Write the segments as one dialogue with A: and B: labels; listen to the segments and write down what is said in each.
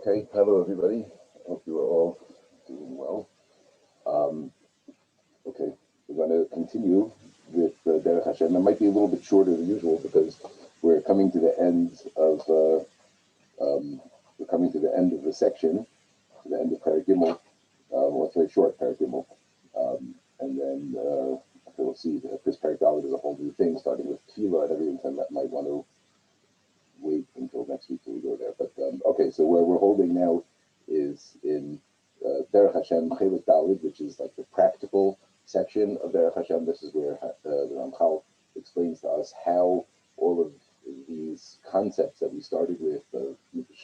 A: Okay, hello everybody. Hope you are all doing well. Um, okay, we're going to continue with Derech Hashem. It might be a little bit shorter than usual because we're coming to the end of the section, to the end of Perek Gimel. Well, it's very short, Perek Gimel, and then we'll see that this Perek Dalet is a whole new thing, starting with Tefillah and everything. So I might want to wait until next week till we go there. But okay, so where we're holding now is in Derech Hashem Chelik Dalid, which is like the practical section of Derech Hashem. This is where the Ramchal explains to us how all of these concepts that we started with,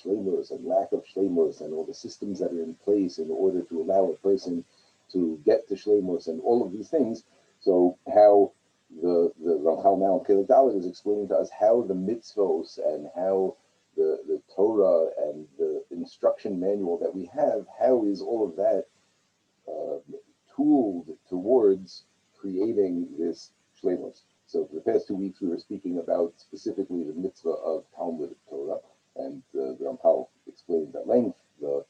A: shleimus and lack of shleimus, and all the systems that are in place in order to allow a person to get to shleimus, and all of these things. So how the Ramchal now in Chelik Dalid is explaining to us how the mitzvos and how the Torah and the instruction manual that we have, how is all of that tooled towards creating this shleimus? So for the past 2 weeks, we were speaking about specifically the mitzvah of Talmud Torah, and the Ramchal explained at length the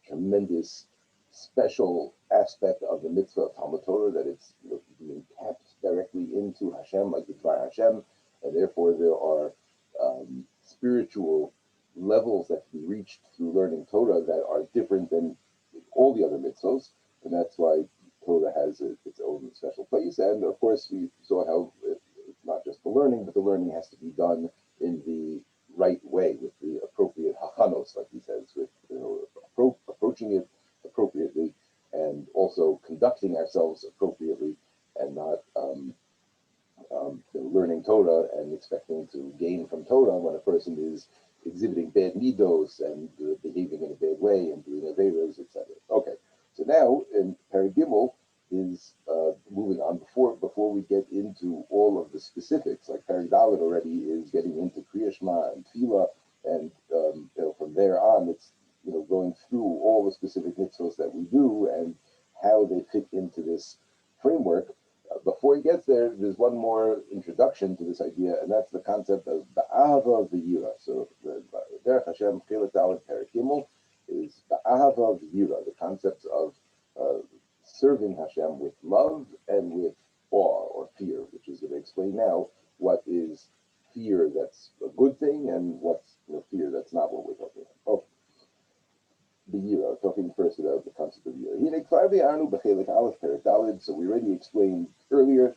A: tremendous special aspect of the mitzvah of Talmud Torah, that it's being tapped directly into Hashem, like the Dvar Hashem, and therefore there are spiritual levels that can be reached through learning Torah that are different than all the other mitzvahs, and that's why Torah has its own special place. And of course, we saw how it's not just the learning, but the learning has to be done in the right way, with the appropriate hachanos, like he says, with approaching it appropriately, and also conducting ourselves appropriately, and not learning Torah and expecting to gain from Torah when a person is exhibiting bad midos and behaving in a bad way and doing averos, etc. Okay, so now in Perek Gimel is moving on. Before we get into all of the specifics, like Perek Dalet already is getting into Kriya Shema and Tefillah, and from there on it's going through all the specific mitzvahs that we do and how they fit into this framework. Before he gets there, there's one more introduction to this idea, and that's the concept of Ba'ahava V'yira. So the Derech Hashem Chelik Dalet Perek Gimel is Ba'ahava V'yira, the concepts of serving Hashem with love and with awe or fear, which is going to explain now what is fear that's a good thing and what's fear that's not what we're talking about. Okay. The Yira, talking first about the concept of Yira. So we already explained earlier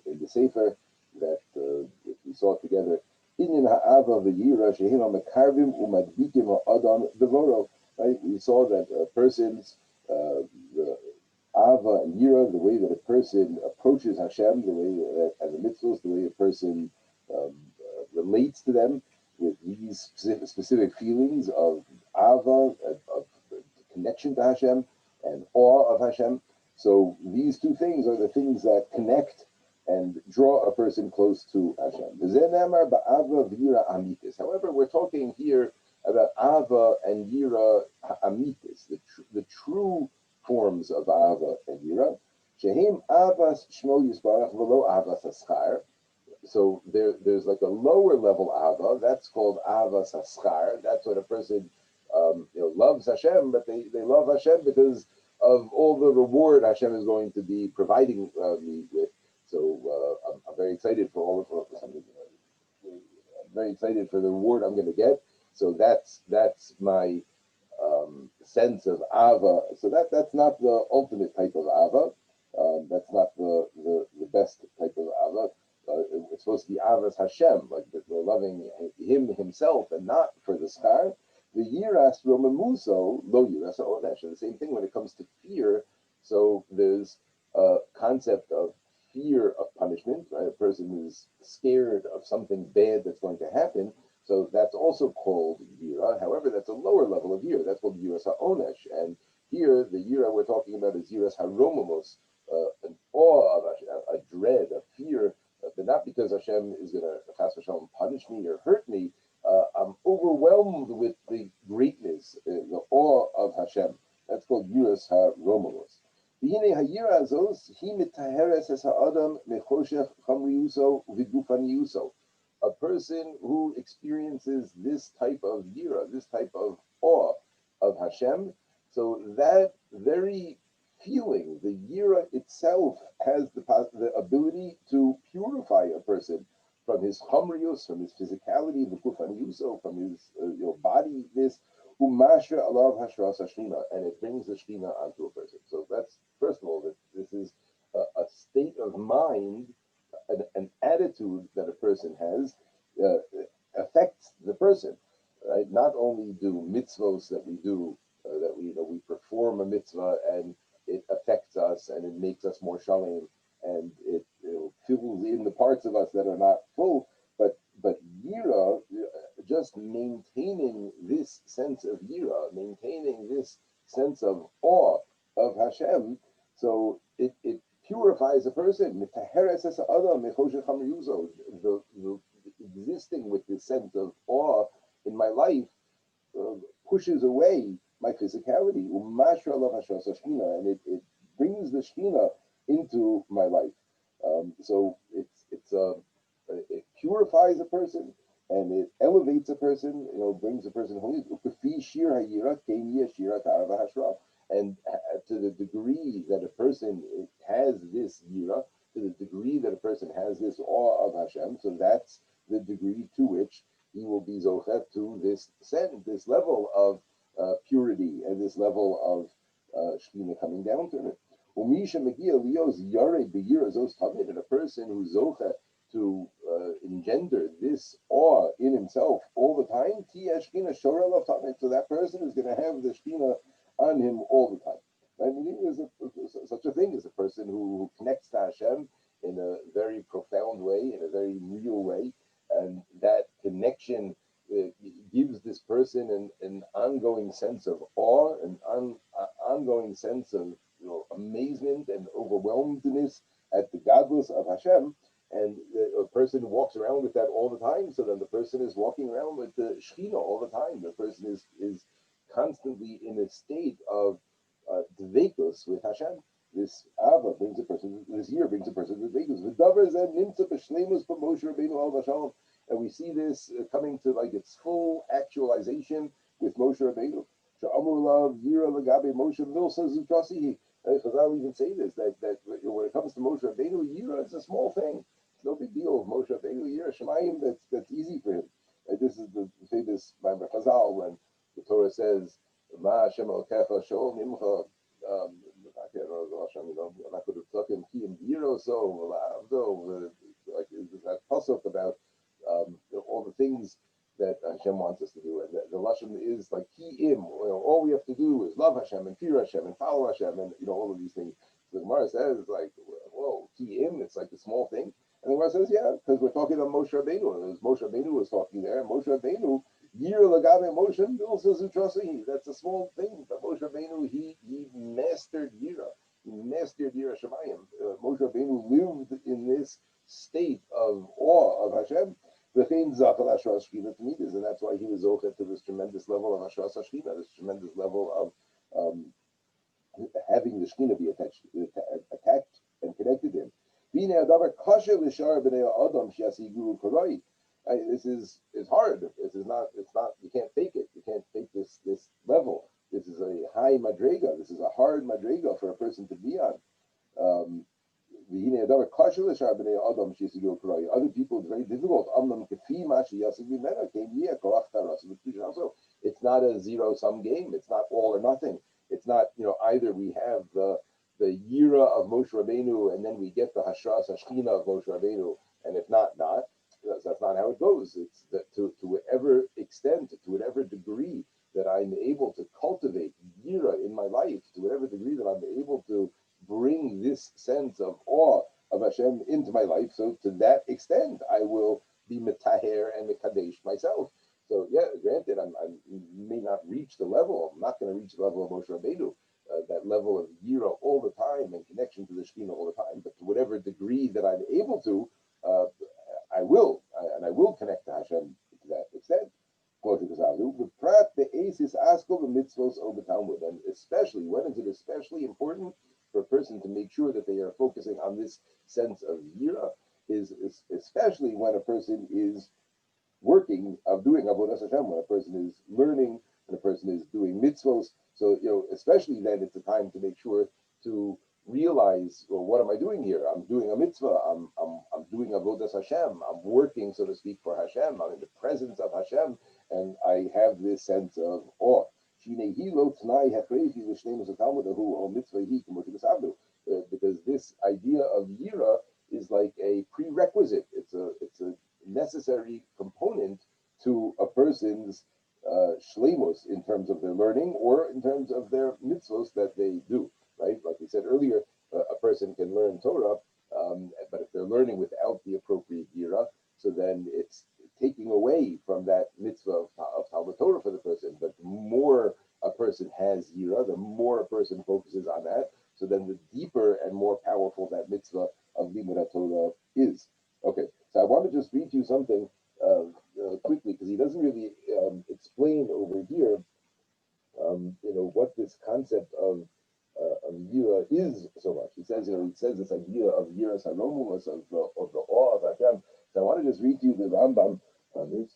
A: in the Sefer that we saw together, right? We saw that a person's the Ava and Yira, the way that a person approaches Hashem, the way that, and the mitzvahs, the way a person relates to them with these specific feelings of Ava, of connection to Hashem, and awe of Hashem. So these two things are the things that connect and draw a person close to Hashem. However, we're talking here about Ava and Yira Amitis, the true forms of Ava and Yira. Shehem Avas Shmo Yisbarach v'lo Avas Haschar. So there's like a lower level Ava, that's called Avas Haschar. That's what a person loves Hashem, but they love Hashem because of all the reward Hashem is going to be providing me with. So I'm very excited for all of this. I'm very excited for the reward I'm going to get. So that's my sense of Ava. So that's not the ultimate type of Ava. That's not the best type of Ava. It's supposed to be Avas Hashem, like the loving Him Himself, and not for the schar. The Yiras Romamuso, Lo Yiras Onesh. The same thing when it comes to fear. So there's a concept of fear of punishment, right? A person is scared of something bad that's going to happen. So that's also called Yira. However, that's a lower level of Yira. That's called Yiras HaOnesh. And here, the Yira we're talking about is Yiras HaRomamos, an awe of Hashem, a dread, a fear, but not because Hashem is going to Chas v'Shalom punish me or hurt me. I'm overwhelmed with the greatness, the awe of Hashem. That's called Yiras HaRomamos. V'hinei ha'yira azos hi mitaheres es ha'adam mechoshech chamriuso v'gufaniuso. A person who experiences this type of yira, this type of awe of Hashem. So that very feeling, the yira itself, has the ability to purify a person from his chamrius, from his physicality, the gufaniuso, from his bodiness, umasha alav hashras hashchina, and it brings the shchina onto a person. So that's, first of all, that this is a state of mind, an attitude that a person has affects the person. Right? Not only do mitzvos that we do, that we perform a mitzvah and it affects us and it makes us more shalom and it fills in the parts of us that are not full, but yira, just maintaining this sense of yira, maintaining this sense of awe of Hashem, so it purifies a person. The existing with this sense of awe in my life pushes away my physicality, and it brings the shchina into my life. So it purifies a person and it elevates a person, brings a person holy. And to the degree that a person has this yira, to the degree that a person has this awe of Hashem, so that's the degree to which he will be zochet to this level of purity and this level of shchina coming down to it. And a person who's zochet to engender this awe in himself all the time, so that person is going to have the shchina on him all the time. I mean, there's such a thing as a person who connects to Hashem in a very profound way, in a very real way, and that connection gives this person an ongoing sense of awe, an ongoing sense of amazement and overwhelmedness at the godless of Hashem. And a person walks around with that all the time, so then the person is walking around with the Shekhinah all the time. The person is constantly in a state of dveikus with Hashem. This Ava brings a person, this year brings a person to dveikus. And we see this coming to like its full actualization with Moshe Rabbeinu. Chazal even say this, that when it comes to Moshe Rabbeinu, Yira, it's a small thing. It's no big deal. Moshe Rabbeinu, Yira, Shemayim, that's easy for him. And this is the famous by Chazal when the Torah says, Ma Hashem Elokecha Sholem Imcha, like that pasuk about all the things that Hashem wants us to do, and the lashon is like ki im. All we have to do is love Hashem and fear Hashem and follow Hashem, and all of these things. The Gemara says like, whoa, ki im. It's like a small thing, and the Gemara says, yeah, because we're talking about Moshe Rabbeinu, and Moshe Rabbeinu was talking there, and Moshe Rabbeinu, yir lagabe Moshe Zutrasihi. That's a small thing, but Moshe Rabbeinu he mastered yira, he mastered yira Shemayim. Moshe Rabbeinu lived in this state of awe of Hashem. And that's why he was zochet to this tremendous level of Hashras Hashchina, this tremendous level of having the Shechina be attached and connected to him. This is hard. This is not. It's not. You can't fake it. You can't fake this level. This is a high madrega. This is a hard madrega for a person to be on. Other people, it's very difficult. It's not a zero-sum game. It's not all or nothing. It's not, either we have the yira of Moshe Rabbeinu and then we get the hashras hashchina of Moshe Rabbeinu, and if not. That's not how it goes. It's that to whatever extent, to whatever degree that I'm able to cultivate yira in my life, to whatever degree that I'm able to bring this sense of awe of Hashem into my life, so to that extent I will be metaher and mekadesh myself. So yeah, granted, I may not reach the level. I'm not going to reach the level of Moshe Rabbeinu, that level of yira all the time and connection to the Shekhinah all the time. But to whatever degree that I'm able to, I will connect to Hashem to that extent. And especially, when is it especially important for a person to make sure that they are focusing on this sense of yira, is especially when a person is working of doing avodas Hashem, when a person is learning and a person is doing mitzvos. So, especially then it's a time to make sure to realize, well, what am I doing here? I'm doing a mitzvah. I'm doing avodas Hashem. I'm working, so to speak, for Hashem. I'm in the presence of Hashem, and I have this sense of awe. Because this idea of yira is like a prerequisite. It's a necessary component to a person's shleimus in terms of their learning or in terms of their mitzvos that they do. Right, like we said earlier, a person can learn Torah, but if they're learning without the appropriate yira, so then it's taking away from that mitzvah of Talmud Torah for the person. But the more a person has yira, the more a person focuses on that, so then the deeper and more powerful that mitzvah of Limud Torah is. Okay, so I want to just read you something quickly, because he doesn't really explain over here, what this concept of yira is so much. He says, this idea of yira saromulas, of the awe of Hashem. So I want to just read to you the Rambam on this.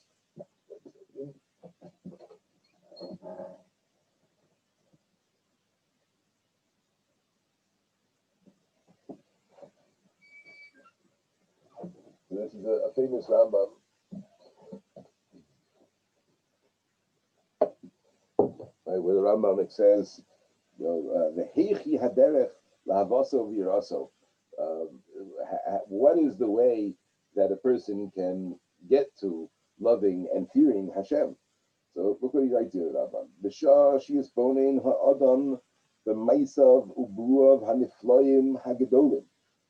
A: So this is a famous Rambam. Right, where the Rambam says, the heichi haderech lahavaso v'yiraso. What is the way that a person can get to loving and fearing Hashem? So look what he writes here, Rambam. B'shah she'is bonein ha'adam b'maisav ubruav hanifloim hagedolim.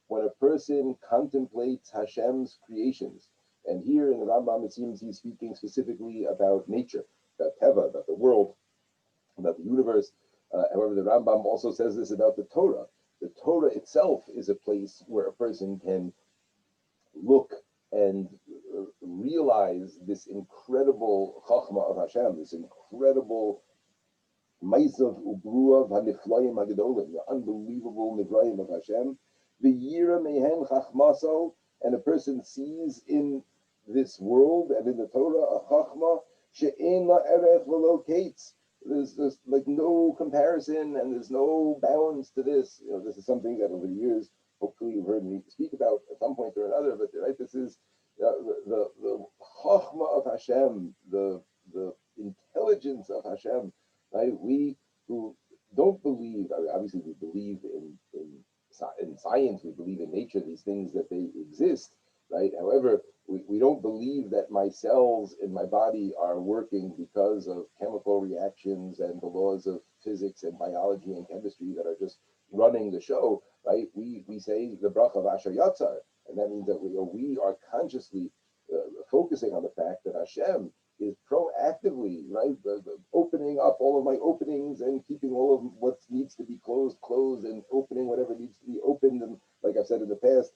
A: When a person contemplates Hashem's creations, and here in the Rambam it seems he's speaking specifically about nature, about Teva, about the world, about the universe. However, the Rambam also says this about the Torah. The Torah itself is a place where a person can look and realize this incredible chachma of Hashem, this incredible maisav ubruav haniflayim hagedolim, the unbelievable nivrayim of Hashem. The yira mehen chachmaso, and a person sees in this world and in the Torah a chachma she'en la erech v'lo kates. There's like no comparison, and there's no bounds to this. This is something that over the years, hopefully you've heard me speak about at some point or another. But right, this is the chachma of Hashem, the intelligence of Hashem. Right, we who don't believe, obviously we believe in science, we believe in nature, these things that they exist. Right. However, we don't believe that my cells in my body are working because of chemical reactions and the laws of physics and biology and chemistry that are just running the show, right? We say the bracha of Asher Yatzar, and that means that we are consciously focusing on the fact that Hashem is proactively, right, opening up all of my openings and keeping all of what needs to be closed, and opening whatever needs to be opened. And like I've said in the past,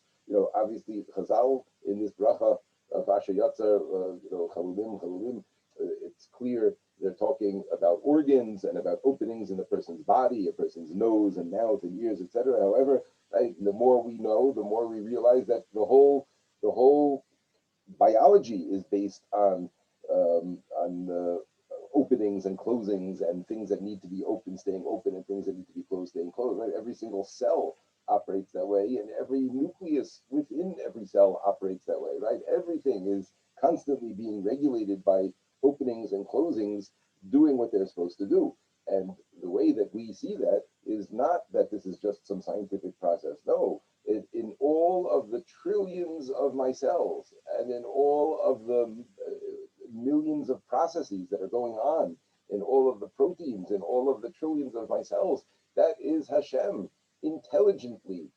A: obviously Chazal in this bracha of Asher Yatzar, chalulim, it's clear they're talking about organs and about openings in the person's body, a person's nose and mouth and ears, etc. However, right, the more we know, the more we realize that the whole biology is based on openings and closings, and things that need to be open staying open, and things that need to be closed staying closed. Right? Every single cell operates that way, and every nucleus within every cell operates that way, right? Everything is constantly being regulated by openings and closings doing what they're supposed to do. And the way that we see that is not that this is just some scientific process. No, in all of the trillions of my cells and in all of the millions of processes that are going on in all of the proteins in all of the trillions of my cells, that is Hashem intelligently,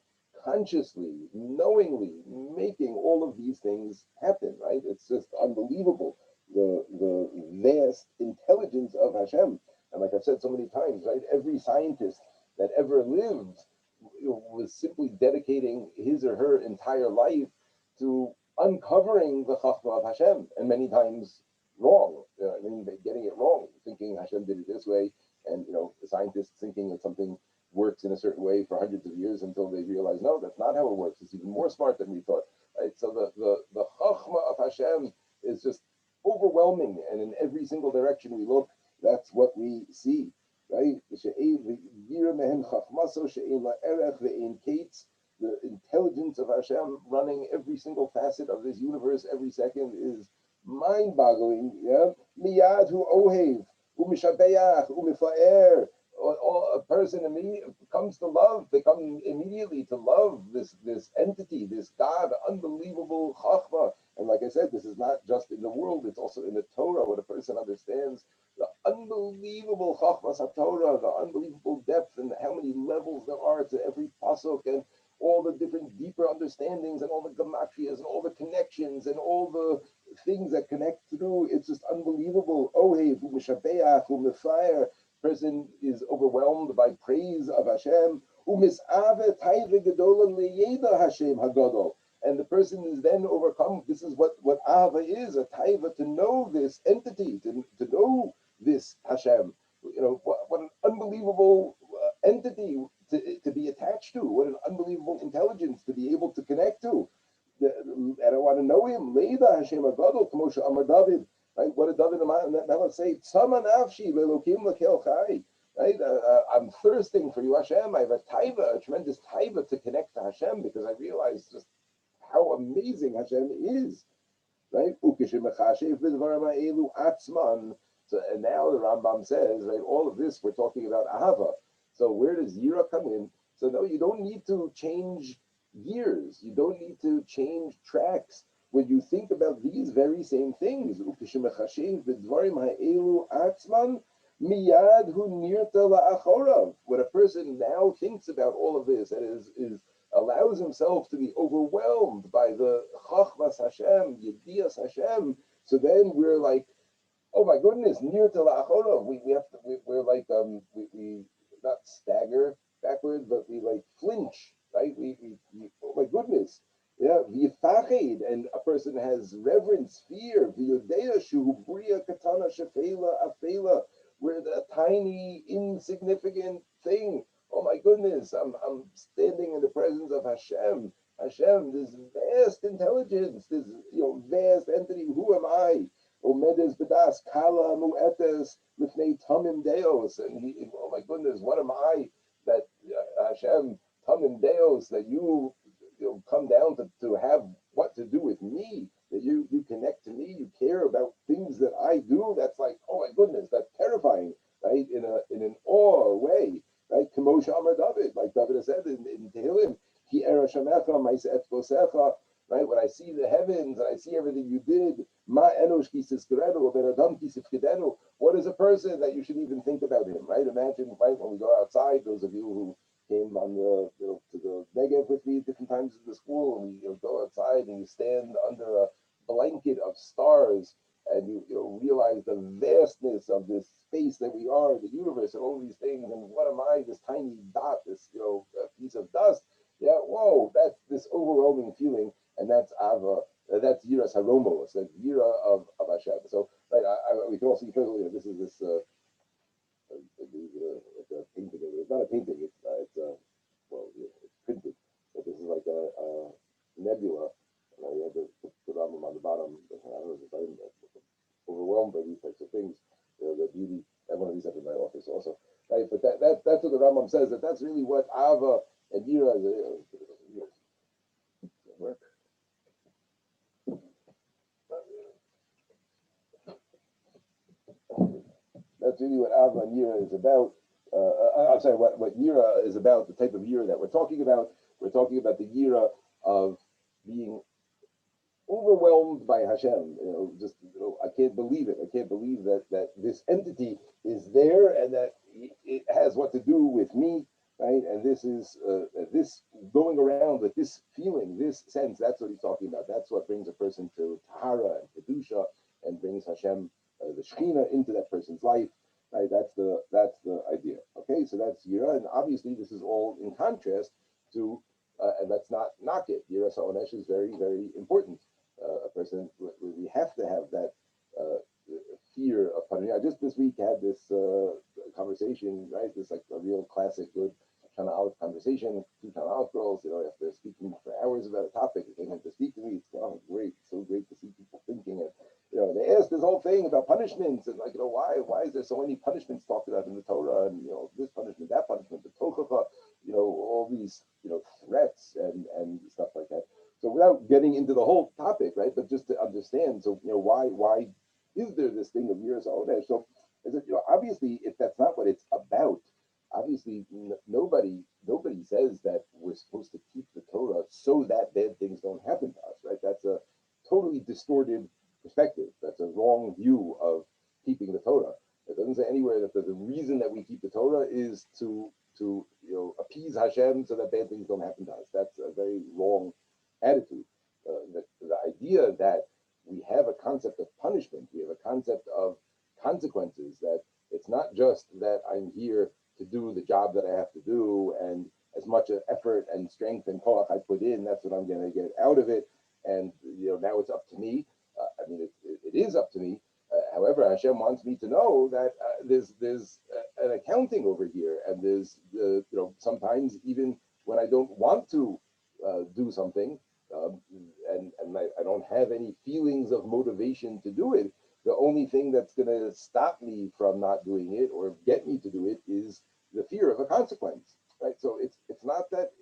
A: consciously, knowingly making all of these things happen, right? It's just unbelievable, the vast intelligence of Hashem. And like I've said so many times, right, every scientist that ever lived was simply dedicating his or her entire life to uncovering the Chachma of Hashem, and many times wrong. Getting it wrong, thinking Hashem did it this way, and the scientists thinking that something works in a certain way for hundreds of years until they realize, no, that's not how it works. It's even more smart than we thought. Right? So the Chachma of Hashem is just overwhelming, and in every single direction we look, That's what we see, right? The intelligence of Hashem running every single facet of this universe every second is mind-boggling. Yeah, miyad hu ohev umishabeach umifa'er. A person immediately comes to love. They come immediately to love this entity, this God, unbelievable chachma. And like I said, this is not just in the world; it's also in the Torah, when a person understands the unbelievable chachmas HaTorah, the unbelievable depth, and how many levels there are to every pasuk, and all the different deeper understandings, and all the gematrias, and all the connections, and all the things that connect through. It's just unbelievable. Ohev u'mishabeach u'mefire. Person is overwhelmed by praise of Hashem. U'misave taiva gedola leyeda Hashem hagadol. And the person is then overcome. This is what Ahava is, a taiva, to know this entity, to know this Hashem. What an unbelievable entity to be attached to. What an unbelievable intelligence to be able to connect to. And I want to know him. Leida Hashem Agadol, Kamosha Amar David. Right? What did David Melech say? Tzama nafshi lelokim lekel chai. Right? I'm thirsting for you, Hashem. I have a taiva, a tremendous taiva to connect to Hashem, because I realize just how amazing Hashem is. Right? So, and now the Rambam says, right, all of this we're talking about Ahava. So where does Yira come in? So no, you don't need to change gears. You don't need to change tracks when you think about these very same things. When a person now thinks about all of this and is allows himself to be overwhelmed by the Chachmas Hashem, Yedias Hashem, so then we're like, oh my goodness, near to la'achora, we have to, we're like, we not stagger backward, but we like flinch, right? We oh my goodness, yeah, v'yifached, and a person has reverence, fear, v'yodea shu bria katana shefela afela, we're the tiny, insignificant thing. Oh my goodness, I'm standing in the presence of Hashem. Hashem, this vast intelligence, this vast entity. Who am I? Omedes bedas kala muetes lifnei tamim deos, and oh my goodness, what am I that Hashem tamim deos, that you come down to have what to do with me, that you connect to me, you care about things that I do. That's like, oh my goodness, that's terrifying, right? In an awe way, right? Kamosha Amar David, like David has said in Tehillim, Ki era shamecha ma'aseh etzvosecha. Right, when I see the heavens and I see everything you did, ma enosh ki siskerenu, ben adam ki sifkedenu. What is a person that you should even think about him? Right? Imagine, right, when we go outside. Those of you who came on the to the Negev with me at different times in the school, and we go outside and you stand under a blanket of stars, and you realize the vastness of this space that we are, the universe, and all these things. And what am I? This tiny dot, this piece of dust. Yeah, whoa! That's this overwhelming feeling. And that's Ava, that's Yiras Haromos, that's Yira of Hashem. So, right, we can also, this is this, like a painting. It's not a painting, it's printed. But this is like a nebula. And I had to put the Rambam on the bottom. I don't know if I'm overwhelmed by these types of things. The beauty, I have one of these up in my office also. Right, but that's what the Rambam says, that's really what Ava and Yira is. That's really what Ava and Yira is about. I'm sorry, what Yira is about, the type of Yira that we're talking about. We're talking about the Yira of being overwhelmed by Hashem. I can't believe it. I can't believe that this entity is there and that it has what to do with me, right? And this is this going around with this feeling, this sense. That's what he's talking about. That's what brings a person to Tahara and Kedusha and brings Hashem, the Shekhinah, into that person's life. Right? That's the idea. Okay, so that's Yira, and obviously this is all in contrast to, and let's not knock it. Yira Sa'onesh is very, very important. A person, we have to have that fear of punishment. I just this week had this conversation, right? This like a real classic, good Shana Aleph conversation. Two Shana Aleph girls, after speaking for hours about a topic, they came in to speak to me. It's great, so great to see people thinking. And they asked this whole thing about punishments and why is there so many punishments talked about in the Torah and this punishment, that punishment, the tochacha, all these threats and stuff like that. So without getting into the whole topic, right, but just to understand, so why is there this thing of Yiras Onesh? So is it, obviously if that's not what it's about, obviously nobody says that we're supposed to keep the Torah so that bad things don't happen to us, right? That's a totally distorted perspective. That's a wrong view of keeping the Torah. It doesn't say anywhere that the reason that we keep the Torah is to appease Hashem so that bad things don't happen to us. That's a very wrong attitude. The idea that we have a concept of punishment, we have a concept of consequences, that it's not just that I'm here to do the job that I have to do, and as much effort and strength and koach I put in, that's what I'm going to get out of it. And now it's up to me. It is up to me. However, Hashem wants me to know that there's an accounting over here, and there's sometimes even when I don't want to do something, and I don't have any feelings of motivation to do it. The only thing that's going to stop me from not doing it or get me to do it is the fear of a consequence, right? So it's not that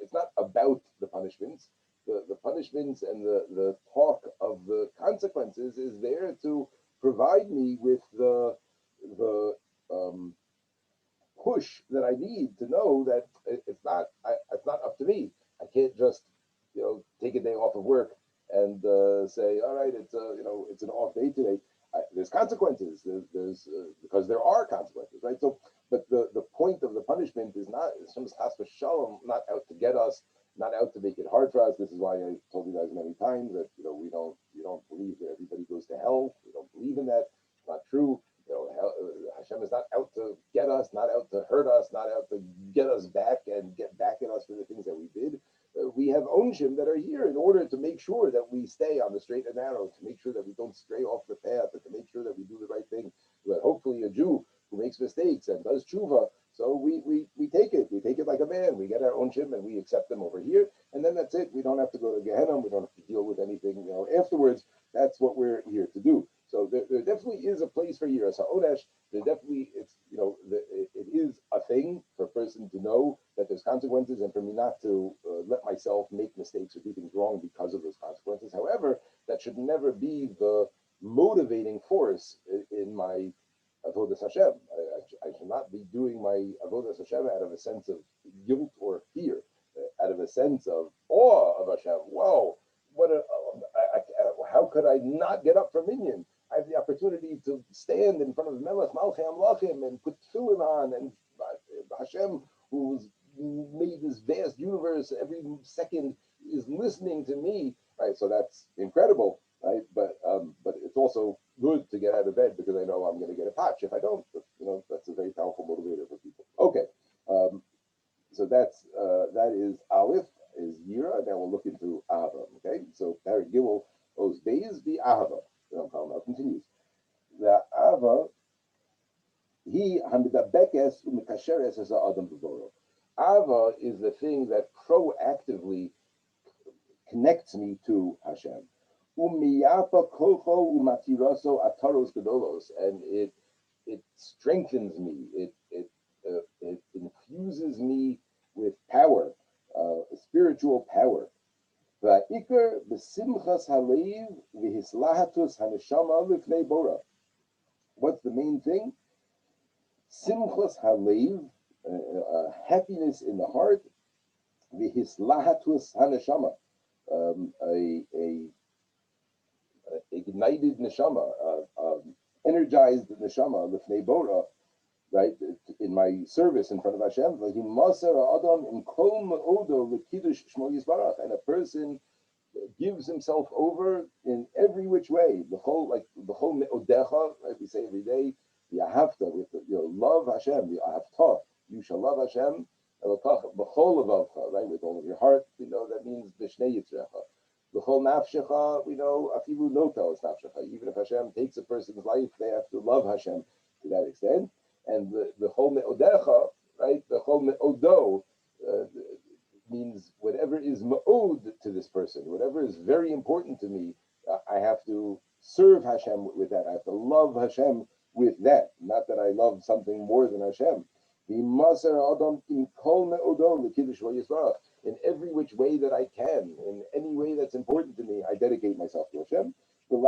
A: it's not about the punishments. The punishments and the talk of the consequences is there to provide me with the push that I need to know that it's not up to me. I can't just take a day off of work and say, all right, it's an off day today. There's consequences. There's because there are consequences, right? So, but the point of the punishment is not Hashem's chas v'shalom, not out to get us, not out to make it hard for us. This is why I told you guys many times that we don't believe that everybody goes to hell. We don't believe in that. It's not true. Hashem is not out to get us, not out to hurt us, not out to get us back and get back at us for the things that we did. We have onshim that are here in order to make sure that we stay on the straight and narrow, to make sure that we don't stray off the path, and to make sure that we do the right thing. That hopefully a Jew who makes mistakes and does tshuva, so we take it. We take it like a man. We get our onshim and we accept them over here, and then that's it. We don't have to go to Gehenna. We don't have to deal with anything afterwards. That's what we're here to do. So there definitely is a place for Yiras HaOnesh. There definitely it is a thing for a person to know that there's consequences, and for me not to let myself make mistakes or do things wrong because of those consequences. However, that should never be the motivating force in my avodas Hashem. I should not be doing my avodas Hashem out of a sense of guilt or fear, out of a sense of awe of Hashem. Whoa, how could I not get up for minyan? I have the opportunity to stand in front of Melech Malchei Amlachim and put tefillin on, and Hashem, who's made this vast universe, every second is listening to me, right? So that's incredible, right? But it's also good to get out of bed because I know I'm going to get a patch if I don't. That's a very powerful motivator for people. Okay, so that is Aleph, is Yira. Now we'll look into Ahava. Okay, so Parak Gimel Oz Beis the Ahava. Now continues. The Ahava he hamidabekes umikasheres as Adam b'voro. Ahava is the thing that proactively connects me to Hashem. Umiyapa kocho umatiraso ataros gedolos, and it strengthens me. It infuses me with power, spiritual power. Va'ikar b'simchas halev v'hislahatus haneshama lifnei bora. What's the main thing? Simchas halev, happiness in the heart. V'hislahatus haneshama, a ignited neshama, energized neshama lifnei bora, right, in my service in front of Hashem. And a person gives himself over in every which way. The whole me'odecha, right, we say every day, yahavta, with love Hashem, yahavta, you shall love Hashem, right, with all of your heart, that means b'shnei yitzrecha. B'chol nafshecha, we know, afilu notel is nafshecha. Even if Hashem takes a person's life, they have to love Hashem to that extent. And the whole me'odecha, right? The whole me'odo means whatever is me'od to this person, whatever is very important to me, I have to serve Hashem with that. I have to love Hashem with that. Not that I love something more than Hashem. In every which way that I can, in any way that's important to me, I dedicate myself to Hashem. And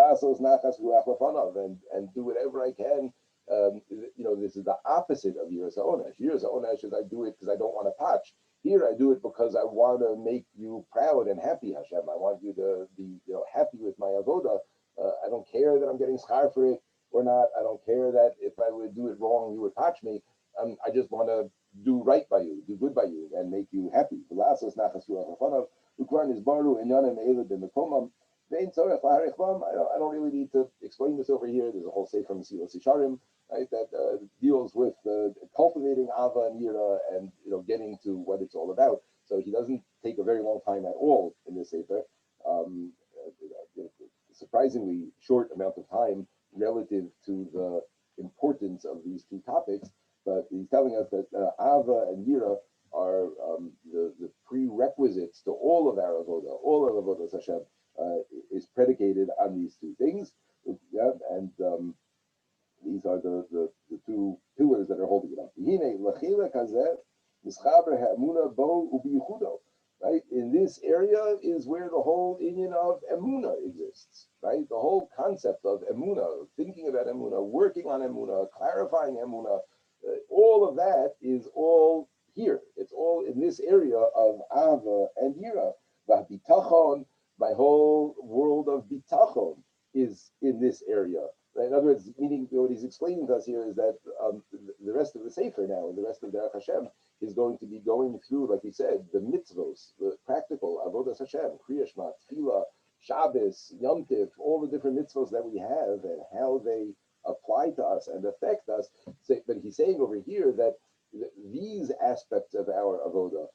A: do whatever I can. This is the opposite of Yiras HaOnesh. Yiras HaOnesh is I do it because I don't want to patch. Here I do it because I want to make you proud and happy, Hashem. I want you to be happy with my avoda. I don't care that I'm getting schar for it or not. I don't care that if I would do it wrong, you would patch me. I just want to do right by you, do good by you, and make you happy. I don't really need to explain this over here. There's a whole sefer from Mesilas Yesharim, right, that deals with cultivating Ava and Yira and getting to what it's all about. So he doesn't take a very long time at all in this sefer. Surprisingly short amount of time relative to the importance of these two topics. But he's telling us that Ava and Yira are the prerequisites to all of our avoda. All of avodas Hashem is predicated on these two things. Yeah, and these are the two pillars that are holding it up. Right? In this area is where the whole inyan of emuna exists. Right? The whole concept of emuna, thinking about emuna, working on emuna, clarifying emuna, all of that is all here. It's all in this area of Ava and Yira. V'habitachon, my whole world of bitachon is in this area. Right? In other words, meaning what he's explaining to us here is that the rest of the Sefer now, and the rest of Derech Hashem, is going to be going through, like he said, the mitzvos, the practical avodas Hashem, Kriya Shema, Tefillah, Shabbos, Yom Tiv, all the different mitzvos that we have and how they apply to us and affect us. But he's saying over here that these aspects of our avoda,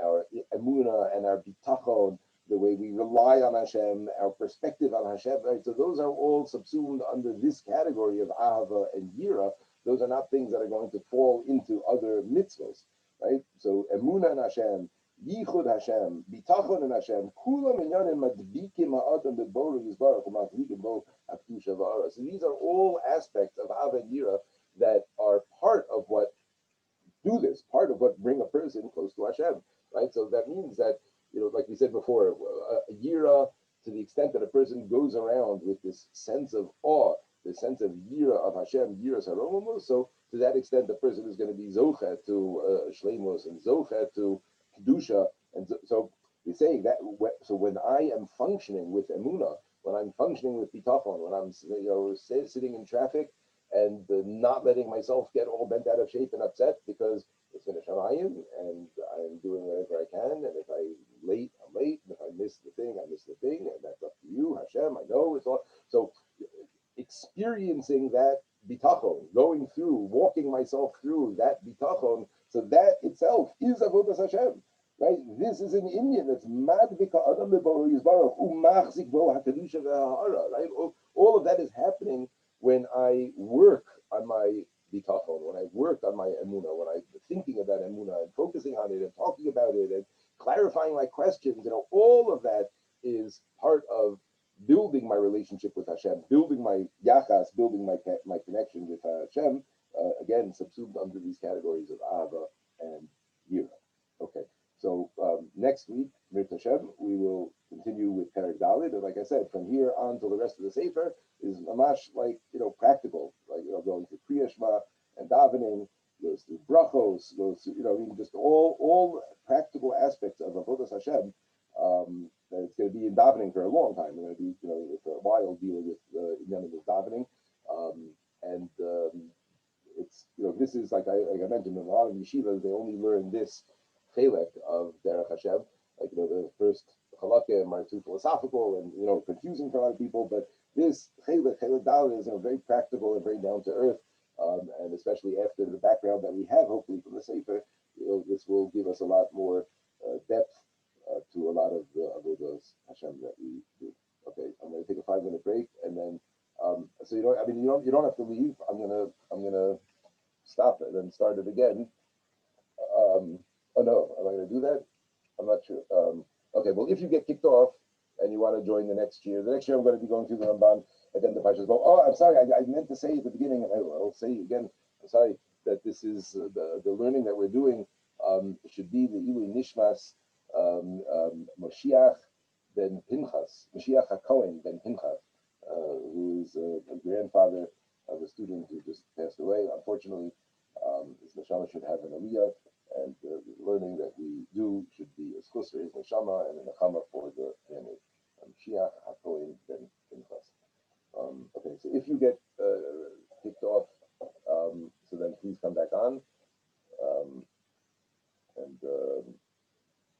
A: our emuna and our bitachon, the way we rely on Hashem, our perspective on Hashem, right? So those are all subsumed under this category of ahava and yira. Those are not things that are going to fall into other mitzvos, right? So emuna and Hashem, yichud Hashem, bitachon and Hashem, kulam inyanim madbikim ha'adam b'boru yizbarach u'madbikim bo ha'kedusha v'ara. So these are all aspects of ahava and yira that are part of what do this, part of what bring a person close to Hashem, right? So that means that, like we said before, a yira, to the extent that a person goes around with this sense of awe, the sense of yira of Hashem, yira saromamos, so to that extent the person is going to be zocha to shleimus and zocha to kedusha, and so he's saying that. So when I am functioning with emuna, when I'm functioning with bitachon, when I'm sitting in traffic and not letting myself get all bent out of shape and upset because it's finished Shamayim and I'm doing whatever I can, and if I'm late, I'm late, and if I miss the thing, I miss the thing, and that's up to you, Hashem. I know it's all. So experiencing that bitachon, going through, walking myself through that bitachon, so that itself is avodas Hashem. Right? This is an Indian that's madbika adam lebaru yizbarach umachzik bo hakadusha v'ha'ara. Right? All of that is happening when I work on my bitachon, when I work on my emuna, when I'm thinking about emuna and focusing on it and talking about it and clarifying my questions, all of that is part of building my relationship with Hashem, building my yachas, building my connection with Hashem, again, subsumed under these categories of Ahava and Yira. Okay, so next week, Mirt Hashem, we will continue with Perek Dalet, and like I said, from here on till the rest of the Sefer is mamash practical, going to Kriya Shema and davening, goes through brachos, goes to, just all practical aspects of Avodas Hashem. It's going to be in davening for a long time. We're going to be, for a while dealing with Inyanim of davening, and it's, this is like I mentioned, in a lot of yeshivas they only learn this chelek of Derech Hashem, the first halakha are too philosophical and confusing for a lot of people, but this chelek dalet is very practical and very down to earth, and especially after the background that we have, hopefully from the Sefer, this will give us a lot more depth to a lot of the avodas Hashem that we do. Okay, I'm going to take a 5-minute break, and then so you don't have to leave. I'm gonna stop it and start it again. Oh no, am I going to do that? I'm not sure. Okay, well, if you get kicked off, and you want to join the next year I'm going to be going through the Ramban, and then the Pashas go, oh, I'm sorry, I meant to say at the beginning, and I'll say again, I'm sorry, that this is the learning that we're doing should be the Ilui Nishmas Moshiach ben Pinchas, Mashiach HaKohen ben Pinchas, who is a grandfather of a student who just passed away. Unfortunately, his neshama should have an aliyah, and the learning that we do should be a schus for his neshama and a nechama for the family. Mashiach HaKohen ben Pinchas. Okay, so if you get kicked off, so then please come back on. And